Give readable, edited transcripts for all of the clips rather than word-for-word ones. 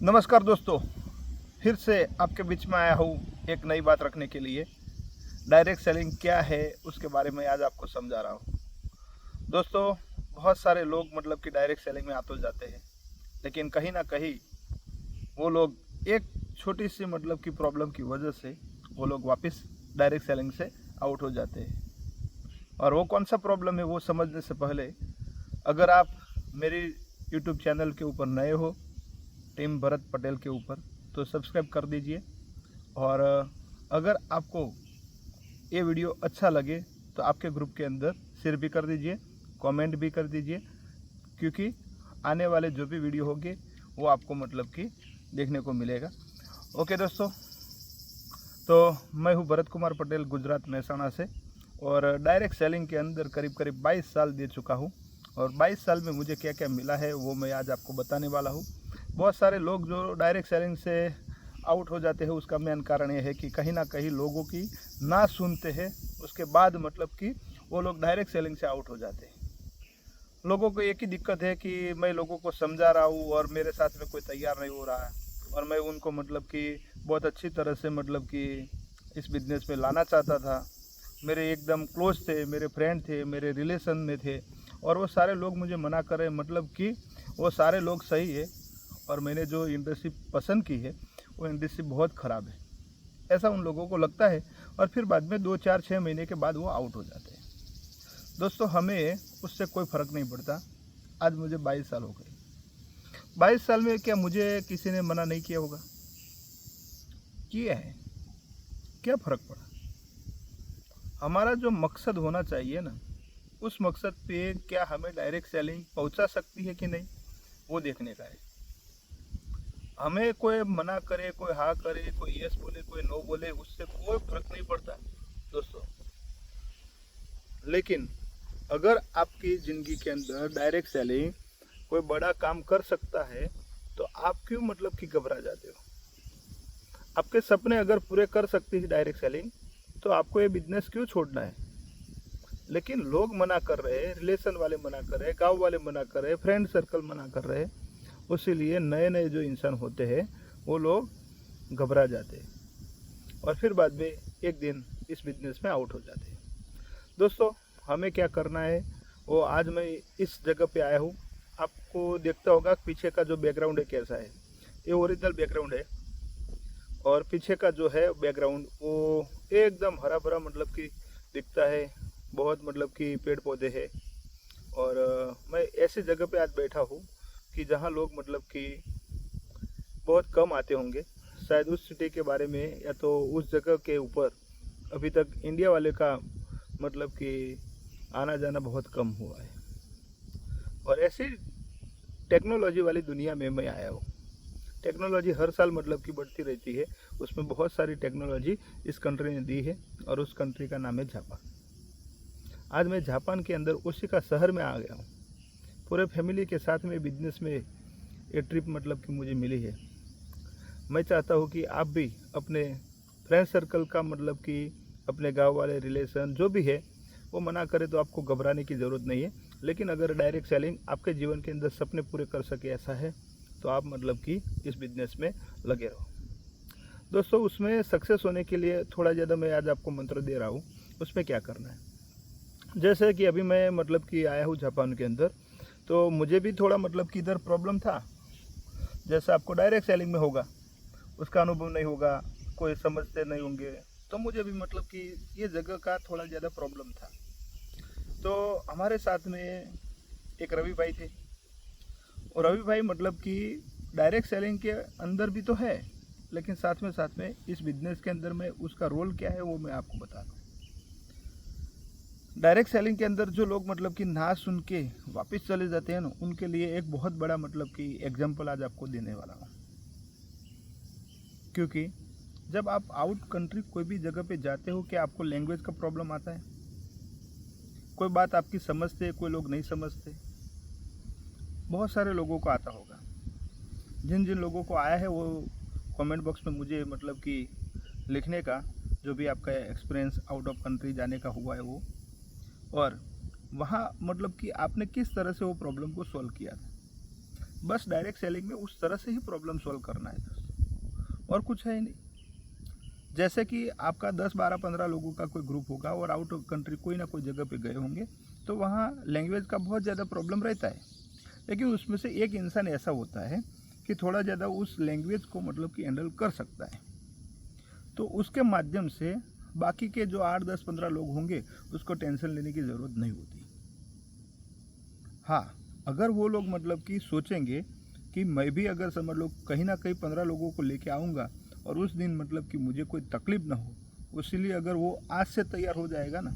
नमस्कार दोस्तों, फिर से आपके बीच में आया हूँ एक नई बात रखने के लिए। डायरेक्ट सेलिंग क्या है उसके बारे में आज आपको समझा रहा हूँ। दोस्तों, बहुत सारे लोग मतलब कि डायरेक्ट सेलिंग में आ तो जाते हैं, लेकिन कहीं ना कहीं वो लोग एक छोटी सी मतलब की प्रॉब्लम की वजह से वो लोग वापस डायरेक्ट सेलिंग से आउट हो जाते हैं। और वो कौन सा प्रॉब्लम है वो समझने से पहले, अगर आप मेरी यूट्यूब चैनल के ऊपर नए हो, टीम भरत पटेल के ऊपर, तो सब्सक्राइब कर दीजिए। और अगर आपको ये वीडियो अच्छा लगे तो आपके ग्रुप के अंदर शेयर भी कर दीजिए, कमेंट भी कर दीजिए, क्योंकि आने वाले जो भी वीडियो होंगे वो आपको मतलब कि देखने को मिलेगा। ओके दोस्तों, तो मैं हूँ भरत कुमार पटेल, गुजरात मेहसाणा से, और डायरेक्ट सेलिंग के अंदर करीब करीब 22 साल दे चुका हूँ। और 22 साल में मुझे क्या क्या मिला है वो मैं आज आपको बताने वाला हूँ। बहुत सारे लोग जो डायरेक्ट सेलिंग से आउट हो जाते हैं, उसका मेन कारण ये है कि कहीं ना कहीं लोगों की ना सुनते हैं, उसके बाद मतलब कि वो लोग डायरेक्ट सेलिंग से आउट हो जाते हैं। लोगों को एक ही दिक्कत है कि मैं लोगों को समझा रहा हूँ और मेरे साथ में कोई तैयार नहीं हो रहा है, और मैं उनको मतलब कि बहुत अच्छी तरह से मतलब कि इस बिज़नेस में लाना चाहता था। मेरे एकदम क्लोज थे, मेरे फ्रेंड थे, मेरे रिलेशन में थे, और वो सारे लोग मुझे मना कर रहे हैं, मतलब कि वो सारे लोग सही है और मैंने जो इंडस्ट्री पसंद की है वो इंडस्ट्री बहुत ख़राब है, ऐसा उन लोगों को लगता है। और फिर बाद में 2 4 6 महीने के बाद वो आउट हो जाते हैं। दोस्तों, हमें उससे कोई फ़र्क नहीं पड़ता। आज मुझे 22 साल हो गए। 22 साल में क्या मुझे किसी ने मना नहीं किया होगा? किया है। क्या फ़र्क पड़ा? हमारा जो मकसद होना चाहिए ना, उस मकसद पे क्या हमें डायरेक्ट सेलिंग पहुंचा सकती है कि नहीं, वो देखने का है। हमें कोई मना करे, कोई हाँ करे, कोई यस बोले, कोई नो बोले, उससे कोई फर्क नहीं पड़ता दोस्तों। लेकिन अगर आपकी ज़िंदगी के अंदर डायरेक्ट सेलिंग कोई बड़ा काम कर सकता है, तो आप क्यों मतलब कि घबरा जाते हो? आपके सपने अगर पूरे कर सकती है डायरेक्ट सेलिंग, तो आपको ये बिजनेस क्यों छोड़ना है? लेकिन लोग मना कर रहे हैं, रिलेशन वाले मना कर रहे हैं, गांव वाले मना कर रहे हैं, फ्रेंड सर्कल मना कर रहे हैं। उसीलिए नए नए जो इंसान होते हैं वो लोग घबरा जाते हैं और फिर बाद में एक दिन इस बिजनेस में आउट हो जाते हैं। दोस्तों, हमें क्या करना है वो आज मैं इस जगह पे आया हूँ। आपको देखता होगा पीछे का जो बैकग्राउंड है कैसा है। ये ओरिजिनल बैकग्राउंड है, और पीछे का जो है बैकग्राउंड वो एकदम हरा भरा मतलब कि दिखता है। बहुत मतलब कि पेड़ पौधे हैं। और मैं ऐसी जगह पे आज बैठा हूँ कि जहाँ लोग मतलब कि बहुत कम आते होंगे। शायद उस सिटी के बारे में या तो उस जगह के ऊपर अभी तक इंडिया वाले का मतलब कि आना जाना बहुत कम हुआ है। और ऐसी टेक्नोलॉजी वाली दुनिया में मैं आया हूँ। टेक्नोलॉजी हर साल मतलब कि बढ़ती रहती है। उसमें बहुत सारी टेक्नोलॉजी इस कंट्री ने दी है, और उस कंट्री का नाम है जापान। आज मैं जापान के अंदर ओसाका शहर में आ गया हूँ। पूरे फैमिली के साथ में बिजनेस में ये ट्रिप मतलब कि मुझे मिली है। मैं चाहता हूँ कि आप भी अपने फ्रेंड सर्कल का मतलब कि अपने गांव वाले रिलेशन जो भी है वो मना करे तो आपको घबराने की ज़रूरत नहीं है। लेकिन अगर डायरेक्ट सेलिंग आपके जीवन के अंदर सपने पूरे कर सके ऐसा है, तो आप मतलब कि इस बिज़नेस में लगे रहो। दोस्तों, उसमें सक्सेस होने के लिए थोड़ा ज़्यादा मैं आज आपको मंत्र दे रहा हूँ। उसमें क्या करना है, जैसे कि अभी मैं मतलब कि आया हूँ जापान के अंदर, तो मुझे भी थोड़ा मतलब कि इधर प्रॉब्लम था। जैसे आपको डायरेक्ट सेलिंग में होगा, उसका अनुभव नहीं होगा, कोई समझते नहीं होंगे, तो मुझे भी मतलब कि ये जगह का थोड़ा ज़्यादा प्रॉब्लम था। तो हमारे साथ में एक रवि भाई थे, और रवि भाई मतलब कि डायरेक्ट सेलिंग के अंदर भी तो है, लेकिन साथ में इस बिजनेस के अंदर में उसका रोल क्या है वो मैं आपको बता दूँ। डायरेक्ट सेलिंग के अंदर जो लोग मतलब कि ना सुन के वापस चले जाते हैं ना, उनके लिए एक बहुत बड़ा मतलब कि एग्जाम्पल आज आपको देने वाला हूँ। क्योंकि जब आप आउट कंट्री कोई भी जगह पे जाते हो, क्या आपको लैंग्वेज का प्रॉब्लम आता है? कोई बात आपकी समझते, कोई लोग नहीं समझते। बहुत सारे लोगों को आता होगा। जिन जिन लोगों को आया है वो कमेंट बॉक्स में मुझे मतलब कि लिखने का, जो भी आपका एक्सपीरियंस आउट ऑफ कंट्री जाने का हुआ है वो, और वहाँ मतलब कि आपने किस तरह से वो प्रॉब्लम को सॉल्व किया था। बस डायरेक्ट सेलिंग में उस तरह से ही प्रॉब्लम सॉल्व करना है दोस्तों, और कुछ है ही नहीं। जैसे कि आपका 10, 12, 15 लोगों का कोई ग्रुप होगा और आउट ऑफ कंट्री कोई ना कोई जगह पे गए होंगे, तो वहाँ लैंग्वेज का बहुत ज़्यादा प्रॉब्लम रहता है। लेकिन उसमें से एक इंसान ऐसा होता है कि थोड़ा ज़्यादा उस लैंग्वेज को मतलब कि हैंडल कर सकता है, तो उसके माध्यम से बाकी के जो 8, 10, 15 लोग होंगे उसको टेंशन लेने की ज़रूरत नहीं होती। हाँ, अगर वो लोग मतलब कि सोचेंगे कि मैं भी अगर समझ लो कहीं ना कहीं 15 लोगों को लेके आऊँगा और उस दिन मतलब कि मुझे कोई तकलीफ ना हो, इसीलिए अगर वो आज से तैयार हो जाएगा ना,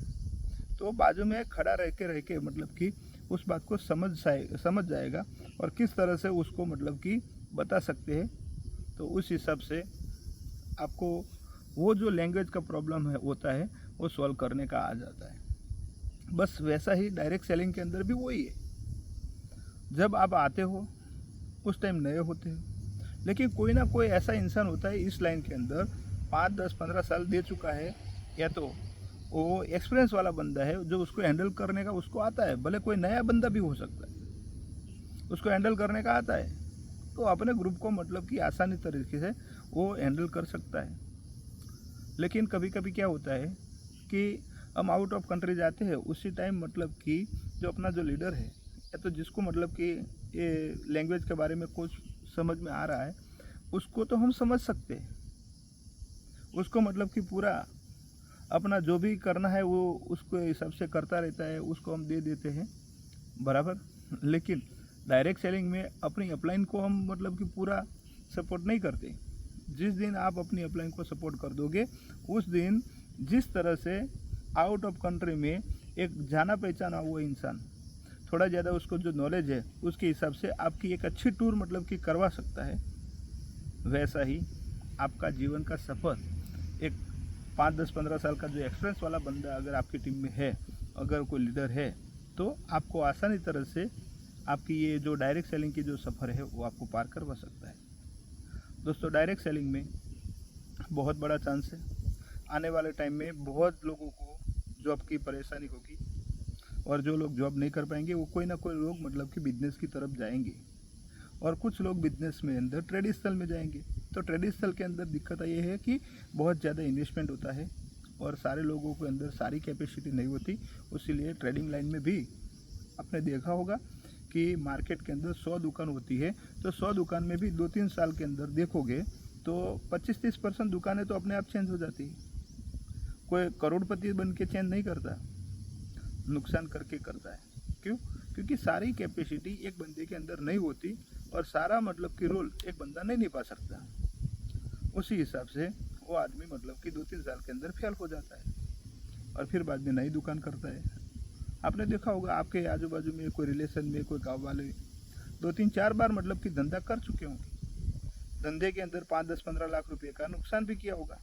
तो बाजू में खड़ा रह के मतलब कि उस बात को समझ जाएगा और किस तरह से उसको मतलब कि बता सकते हैं। तो उस हिसाब से आपको वो जो लैंग्वेज का प्रॉब्लम है होता है वो सॉल्व करने का आ जाता है। बस वैसा ही डायरेक्ट सेलिंग के अंदर भी वही है। जब आप आते हो उस टाइम नए होते हो, लेकिन कोई ना कोई ऐसा इंसान होता है इस लाइन के अंदर 5, 10, 15 साल दे चुका है, या तो वो एक्सपीरियंस वाला बंदा है जो उसको हैंडल करने का उसको आता है। भले कोई नया बंदा भी हो सकता है, उसको हैंडल करने का आता है, तो अपने ग्रुप को मतलब कि आसानी तरीके से वो हैंडल कर सकता है। लेकिन कभी कभी क्या होता है कि हम आउट ऑफ कंट्री जाते हैं, उसी टाइम मतलब कि जो अपना जो लीडर है या तो जिसको मतलब कि ये लैंग्वेज के बारे में कुछ समझ में आ रहा है, उसको तो हम समझ सकते हैं, उसको मतलब कि पूरा अपना जो भी करना है वो उसको हिसाब से करता रहता है, उसको हम दे देते हैं बराबर। लेकिन डायरेक्ट सेलिंग में अपनी अपलाइन को हम मतलब कि पूरा सपोर्ट नहीं करते। जिस दिन आप अपनी अपलाइन को सपोर्ट कर दोगे, उस दिन जिस तरह से आउट ऑफ कंट्री में एक जाना पहचाना वो इंसान थोड़ा ज़्यादा उसको जो नॉलेज है उसके हिसाब से आपकी एक अच्छी टूर मतलब कि करवा सकता है, वैसा ही आपका जीवन का सफ़र एक 5, 10, 15 साल का जो एक्सपीरियंस वाला बंदा अगर आपकी टीम में है, अगर कोई लीडर है, तो आपको आसानी तरह से आपकी ये जो डायरेक्ट सेलिंग की जो सफ़र है वो आपको पार करवा सकता है। दोस्तों, डायरेक्ट सेलिंग में बहुत बड़ा चांस है। आने वाले टाइम में बहुत लोगों को जॉब की परेशानी होगी, और जो लोग जॉब नहीं कर पाएंगे वो कोई ना कोई लोग मतलब कि बिजनेस की तरफ जाएंगे, और कुछ लोग बिजनेस में अंदर ट्रेडिशनल में जाएंगे। तो ट्रेडिशनल के अंदर दिक्कत ये है कि बहुत ज़्यादा इन्वेस्टमेंट होता है और सारे लोगों के अंदर सारी कैपेसिटी नहीं होती। इसीलिए ट्रेडिंग लाइन में भी आपने देखा होगा कि मार्केट के अंदर 100 दुकान होती है, तो 100 दुकान में भी 2-3 साल के अंदर देखोगे तो 25-30% दुकानें तो अपने आप चेंज हो जाती है। कोई करोड़पति बन के चेंज नहीं करता, नुकसान करके करता है। क्यों? क्योंकि सारी कैपेसिटी एक बंदे के अंदर नहीं होती और सारा मतलब कि रोल एक बंदा नहीं निभा सकता। उसी हिसाब से वो आदमी मतलब कि 2-3 साल के अंदर फेल हो जाता है और फिर बाद में नई दुकान करता है। आपने देखा होगा आपके आजू बाजू में कोई रिलेशन में कोई गाँव वाले 2-3-4 बार मतलब कि धंधा कर चुके होंगे, धंधे के अंदर 5, 10, 15 लाख रुपए का नुकसान भी किया होगा,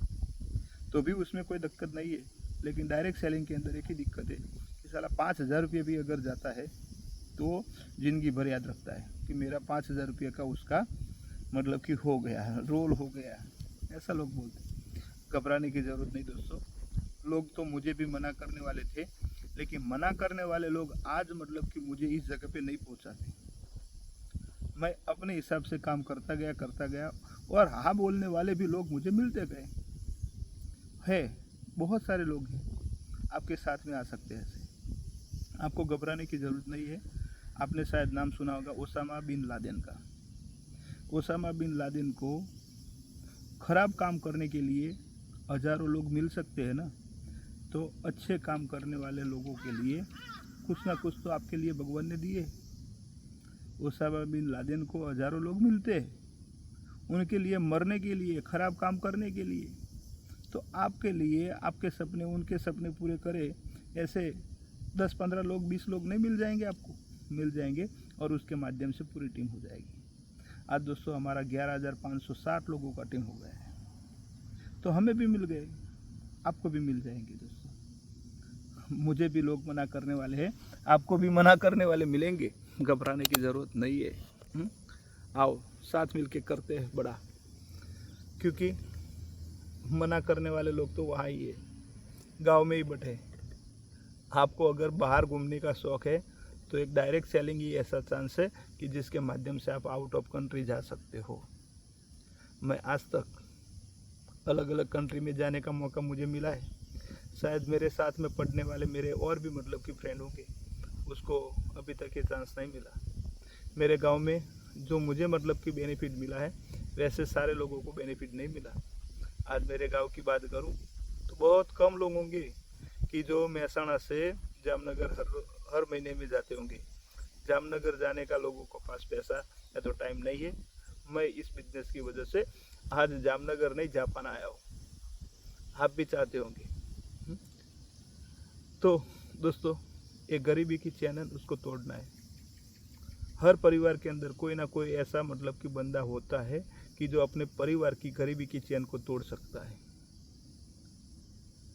तो भी उसमें कोई दिक्कत नहीं है। लेकिन डायरेक्ट सेलिंग के अंदर एक ही दिक्कत है कि साला 5,000 रुपये भी अगर जाता है तो ज़िंदगी भर याद रखता है कि मेरा 5,000 रुपये का उसका मतलब कि हो गया है, रोल हो गया है, ऐसा लोग बोलते हैं। घबराने की ज़रूरत नहीं दोस्तों। लोग तो मुझे भी मना करने वाले थे, लेकिन मना करने वाले लोग आज मतलब कि मुझे इस जगह पे नहीं पहुंचाते। मैं अपने हिसाब से काम करता गया और हाँ बोलने वाले भी लोग मुझे मिलते गए। है बहुत सारे लोग हैं आपके साथ में आ सकते हैं ऐसे, आपको घबराने की ज़रूरत नहीं है। आपने शायद नाम सुना होगा ओसामा बिन लादेन का। ओसामा बिन लादेन को ख़राब काम करने के लिए हज़ारों लोग मिल सकते हैं ना, तो अच्छे काम करने वाले लोगों के लिए कुछ ना कुछ तो आपके लिए भगवान ने दिए। ओसामा बिन लादेन को हज़ारों लोग मिलते हैं, उनके लिए मरने के लिए, ख़राब काम करने के लिए। तो आपके लिए आपके सपने, उनके सपने पूरे करे ऐसे 10-15 लोग, 20 लोग नहीं मिल जाएंगे, आपको मिल जाएंगे और उसके माध्यम से पूरी टीम हो जाएगी। आज दोस्तों हमारा 11,560 लोगों का टीम हो गया है, तो हमें भी मिल गए, आपको भी मिल जाएंगे दोस्तों। मुझे भी लोग मना करने वाले हैं, आपको भी मना करने वाले मिलेंगे, घबराने की ज़रूरत नहीं है। आओ साथ मिल के करते हैं बड़ा, क्योंकि मना करने वाले लोग तो वहाँ ही है, गांव में ही बैठे। आपको अगर बाहर घूमने का शौक़ है तो एक डायरेक्ट सेलिंग ही ऐसा चांस है कि जिसके माध्यम से आप आउट ऑफ कंट्री जा सकते हो। मैं आज तक अलग अलग कंट्री में जाने का मौका मुझे मिला है। शायद मेरे साथ में पढ़ने वाले मेरे और भी मतलब कि फ्रेंड होंगे, उसको अभी तक ये चांस नहीं मिला। मेरे गांव में जो मुझे मतलब कि बेनिफिट मिला है, वैसे सारे लोगों को बेनिफिट नहीं मिला। आज मेरे गांव की बात करूं तो बहुत कम लोग होंगे कि जो महसाणा से जामनगर हर महीने में जाते होंगे। जामनगर जाने का लोगों को पास पैसा या तो टाइम नहीं है। मैं इस बिजनेस की वजह से आज जामनगर नहीं जापान आया हूँ, आप भी चाहते होंगे। तो दोस्तों, एक गरीबी की चैन है, उसको तोड़ना है। हर परिवार के अंदर कोई ना कोई ऐसा मतलब कि बंदा होता है कि जो अपने परिवार की गरीबी की चैन को तोड़ सकता है,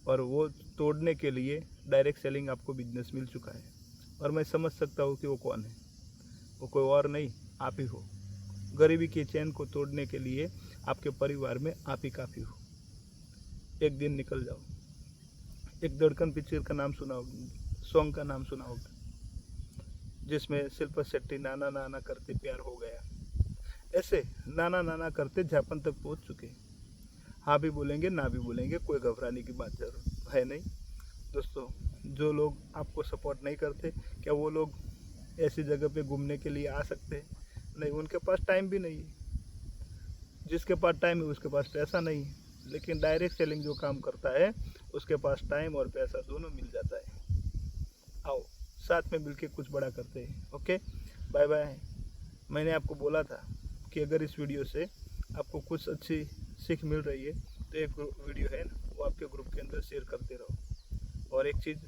और वो तोड़ने के लिए डायरेक्ट सेलिंग आपको बिजनेस मिल चुका है। और मैं समझ सकता हूँ कि वो कौन है। वो कोई और नहीं, आप ही हो। गरीबी की चैन को तोड़ने के लिए आपके परिवार में आप ही काफ़ी हो। एक दिन निकल जाओ। एक धड़कन पिक्चर का नाम सुना होगा, सॉन्ग का नाम सुना होगा, जिसमें शिल्पा शेट्टी नाना नाना करते प्यार हो गया। ऐसे नाना नाना करते जापान तक पहुंच चुके। हाँ भी बोलेंगे, ना भी बोलेंगे, कोई घबराने की बात जरूर है नहीं। दोस्तों, जो लोग आपको सपोर्ट नहीं करते, क्या वो लोग ऐसी जगह पे घूमने के लिए आ सकते हैं? नहीं, उनके पास टाइम भी नहीं है। जिसके पास टाइम है उसके पास पैसा नहीं है। लेकिन डायरेक्ट सेलिंग जो काम करता है, उसके पास टाइम और पैसा दोनों मिल जाता है। आओ साथ में मिलके कुछ बड़ा करते हैं। Okay, bye bye. मैंने आपको बोला था कि अगर इस वीडियो से आपको कुछ अच्छी सीख मिल रही है तो एक वीडियो है ना, वो आपके ग्रुप के अंदर शेयर करते रहो। और एक चीज़,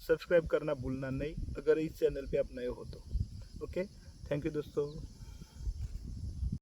सब्सक्राइब करना भूलना नहीं अगर इस चैनल पे आप नए हो तो। ओके, थैंक यू दोस्तों।